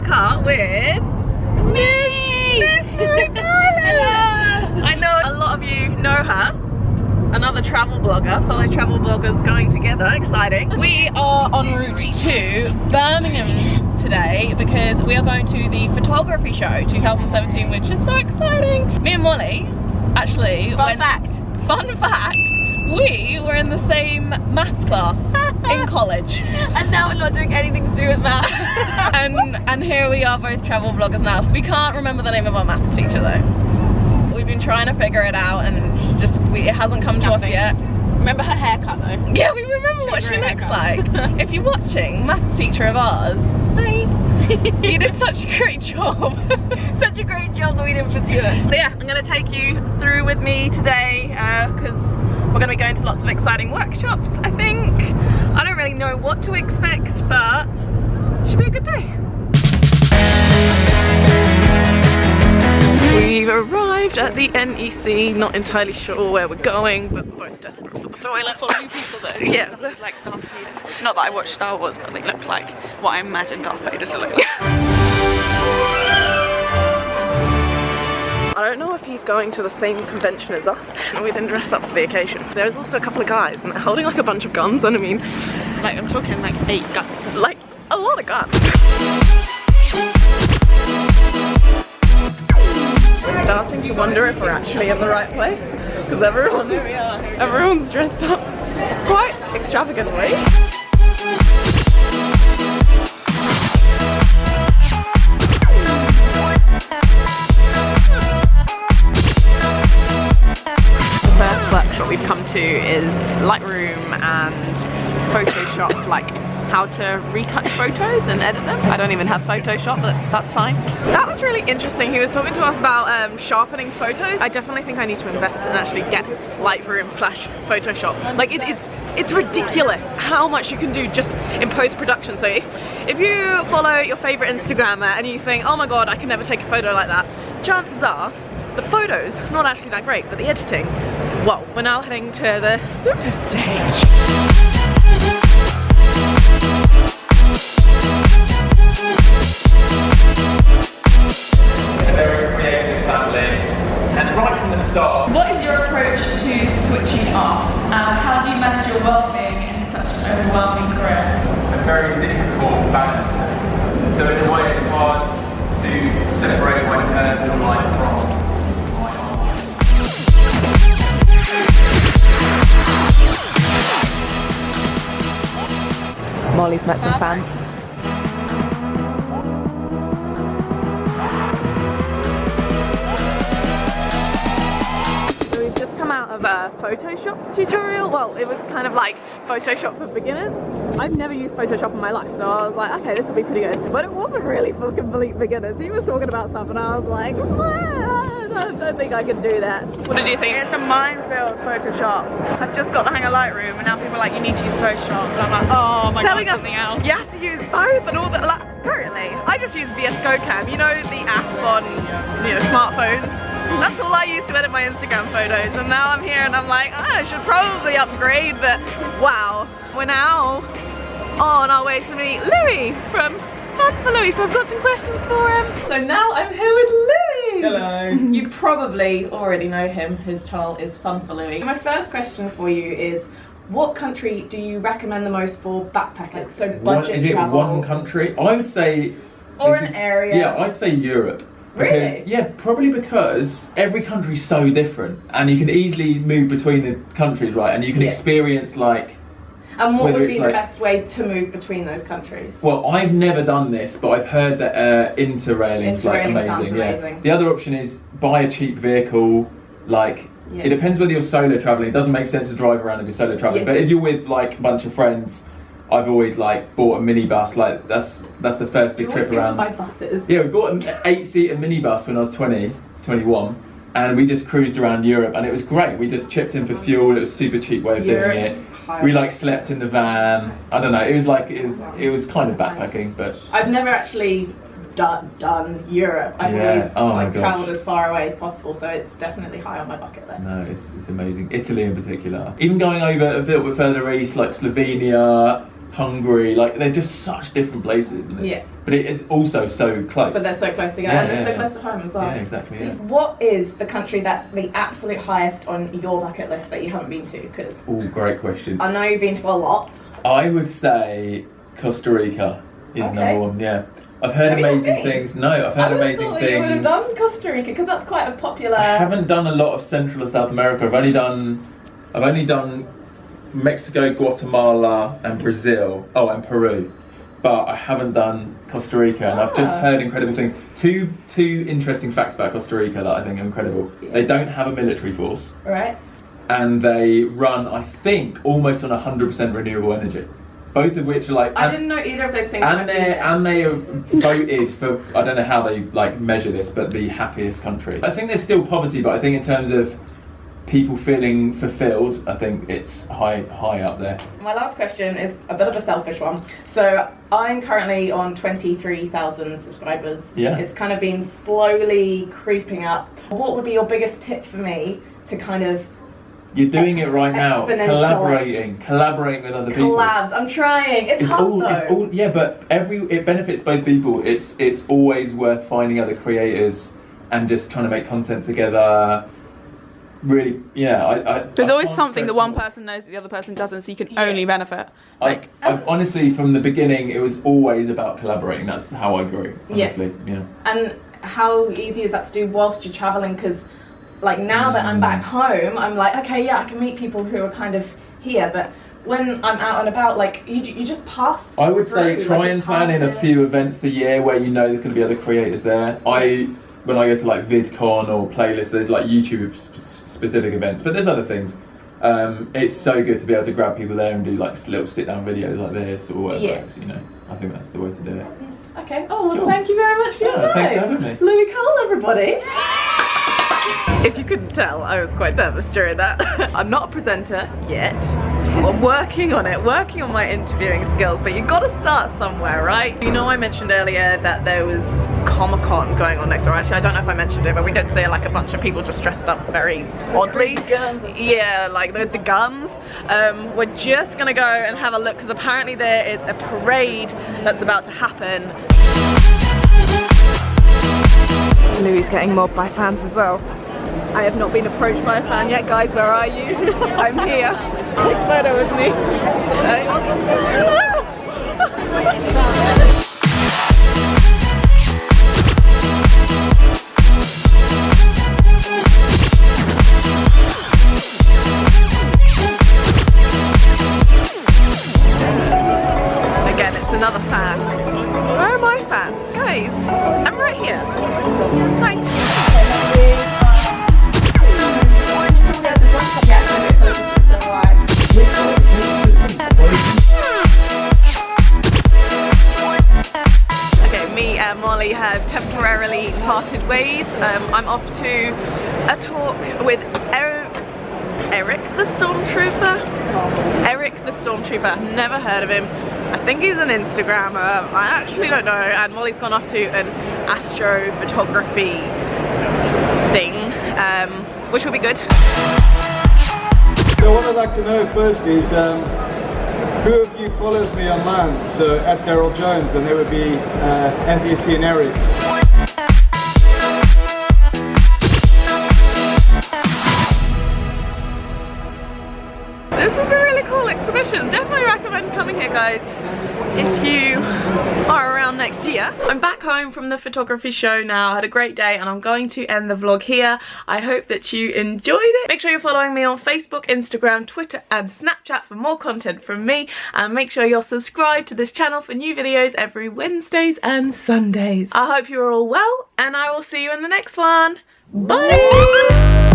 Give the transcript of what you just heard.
car with Miss Mollie. Hello. I know a lot of you know her. Another travel blogger, fellow travel bloggers going together, exciting. We are en route to Birmingham today because we are going to the photography show 2017, which is so exciting. Me and Mollie, actually, fun fact, we were in the same maths class in college. And now we're not doing anything to do with maths. and here we are, both travel bloggers now. We can't remember the name of our maths teacher though. We've been trying to figure it out and it hasn't come to us yet. Remember her haircut though? Yeah, we remember what she looks like. If you're watching, maths teacher of ours, hi. You did such a great job. Such a great job that we didn't pursue it. So yeah, I'm going to take you through with me today because we're going to be going to lots of exciting workshops, I think. I don't really know what to expect, but it should be a good day. We've arrived at the NEC, not entirely sure where we're going, but we're both desperate for the toilet. For you people though. Yeah. It looks like Darth Vader. Not that I watched Star Wars, but they look like what I imagined Darth Vader to look like. I don't know if he's going to the same convention as us. We didn't dress up for the occasion. There's also a couple of guys and they're holding like a bunch of guns, and I mean, like I'm talking like 8 guns. Like a lot of guns. We're starting to wonder if we're actually in the right place because everyone's dressed up quite extravagantly. The first workshop we've come to is Lightroom and Photoshop, like how to retouch photos and edit them. I don't even have Photoshop, but that's fine. That was really interesting. He was talking to us about sharpening photos. I definitely think I need to invest and actually get Lightroom / Photoshop. Like it's ridiculous how much you can do just in post-production. So if you follow your favorite Instagrammer and you think, oh my god, I can never take a photo like that, chances are the photos not actually that great, but the editing, whoa. We're now heading to the super stage. And right from the start, What is your approach to switching off? How do you manage your well-being in such an overwhelming career? a very difficult balance. So in a way it's hard to separate my personal life from my art. Mollie's met some fans. So we've just come out of a Photoshop tutorial. Well, it was kind of like Photoshop for beginners. I've never used Photoshop in my life, so I was like, okay, this will be pretty good. But it wasn't really for complete beginners. He was talking about stuff and I was like, I don't think I can do that. What did you think? It's a minefield, Photoshop. I've just got the hang of Lightroom and now people are like, you need to use Photoshop. And I'm like, oh my god, something else. You have to use both and all that. Like, apparently, I just use VS Cam, you know, the app on smartphones. That's all I use to edit my Instagram photos, and now I'm here and I'm like, oh, I should probably upgrade, but wow. We're now on our way to meet Louis from FunForLouis, so I've got some questions for him. So now I'm here with Louis. Hello. You probably already know him. His channel is FunForLouis. My first question for you is, what country do you recommend the most for backpacking? So budget travel. One country? I would say... Or an area. Yeah, I'd say Europe. Because, Really? yeah, probably because every country's so different and you can easily move between the countries, right? And you can experience like... And what whether would be it's the like- best way to move between those countries? Well, I've never done this, but I've heard that interrailing's like Interrailing sounds amazing. Yeah. amazing. The other option is buy a cheap vehicle. Like it depends whether you're solo traveling. It doesn't make sense to drive around if you're solo traveling. Yeah. But if you're with like a bunch of friends, I've always like bought a minibus. Like that's the first big trip around. Buy buses. Yeah, we bought an 8-seater minibus when I was 21, and we just cruised around Europe, and it was great. We just chipped in for fuel. It was a super cheap way of doing it. We like slept in the van. I don't know. It was like it was kind of backpacking, but I've never actually done Europe. I've always travelled as far away as possible, so it's definitely high on my bucket list. no, it's amazing. Italy in particular. Even going over a little bit further east, like Slovenia, Hungary, like they're just such different places, and it's, but it is also so close. But they're so close together, and they're so close to home as well. Yeah, exactly. Yeah. What is the country that's the absolute highest on your bucket list that you haven't been to? Because Great question. I know you've been to a lot. I would say Costa Rica is number one. Yeah, I've heard amazing things. No, I've heard amazing things. You would have done Costa Rica because that's quite a popular. I haven't done a lot of Central or South America. I've only done Mexico, Guatemala, and Brazil. Oh, and Peru. But I haven't done Costa Rica, and I've just heard incredible things. Two interesting facts about Costa Rica that I think are incredible. Yeah. They don't have a military force. Right. And they run, I think, almost on 100% renewable energy. Both of which are like... I didn't know either of those things. And they are voted for, I don't know how they like measure this, but the happiest country. I think there's still poverty, but I think in terms of people feeling fulfilled, I think it's high up there. My last question is a bit of a selfish one. So I'm currently on 23,000 subscribers. Yeah. It's kind of been slowly creeping up. What would be your biggest tip for me to kind of... You're doing it right now. Collaborating with other people. Collabs. I'm trying. It's hard though. It's all, yeah, but it benefits both people. It's always worth finding other creators and just trying to make content together. Really, yeah. There's always something that one person knows that the other person doesn't, so you can only benefit. I've honestly, from the beginning, it was always about collaborating. That's how I grew. Honestly, yeah. And how easy is that to do whilst you're traveling? Because like now that I'm back home, I'm like, okay, yeah, I can meet people who are kind of here, but when I'm out and about, like you just pass. I would say try and plan in a few events a year where you know there's going to be other creators there. When I go to like VidCon or Playlist, there's like YouTube specific events, but there's other things. It's so good to be able to grab people there and do like little sit down videos like this or whatever. You know, I think that's the way to do it. Okay. Oh, well, thank you very much for your time. Thanks for having me. Louis Cole, everybody. If you couldn't tell, I was quite nervous during that. I'm not a presenter yet. I'm working on it, working on my interviewing skills, but you've got to start somewhere, right? You know, I mentioned earlier that there was Comic-Con going on next door. Actually, I don't know if I mentioned it, but we did see like a bunch of people just dressed up very oddly. Yeah, like the guns. We're just gonna go and have a look because apparently there is a parade that's about to happen. Louis getting mobbed by fans as well. I have not been approached by a fan yet, guys. Where are you? I'm here. Take a photo with me. Again, it's another fan. Where are my fans? Guys, I'm right here. Thanks. Okay, me and Molly have temporarily parted ways. I'm off to a talk with Eric the Stormtrooper. Eric the Stormtrooper, never heard of him. I think he's an Instagrammer, I actually don't know, and Molly's gone off to an astrophotography thing, which will be good. So what I'd like to know first is, who of you follows me online? So at Daryl Jones, and there would be FUC and Eric. This is a really cool exhibition. Definitely recommend coming here, guys, if you are around next year. I'm back home from the photography show now. I had a great day and I'm going to end the vlog here. I hope that you enjoyed it. Make sure you're following me on Facebook, Instagram, Twitter and Snapchat for more content from me, and make sure you're subscribed to this channel for new videos every Wednesdays and Sundays. I hope you're all well and I will see you in the next one. Bye!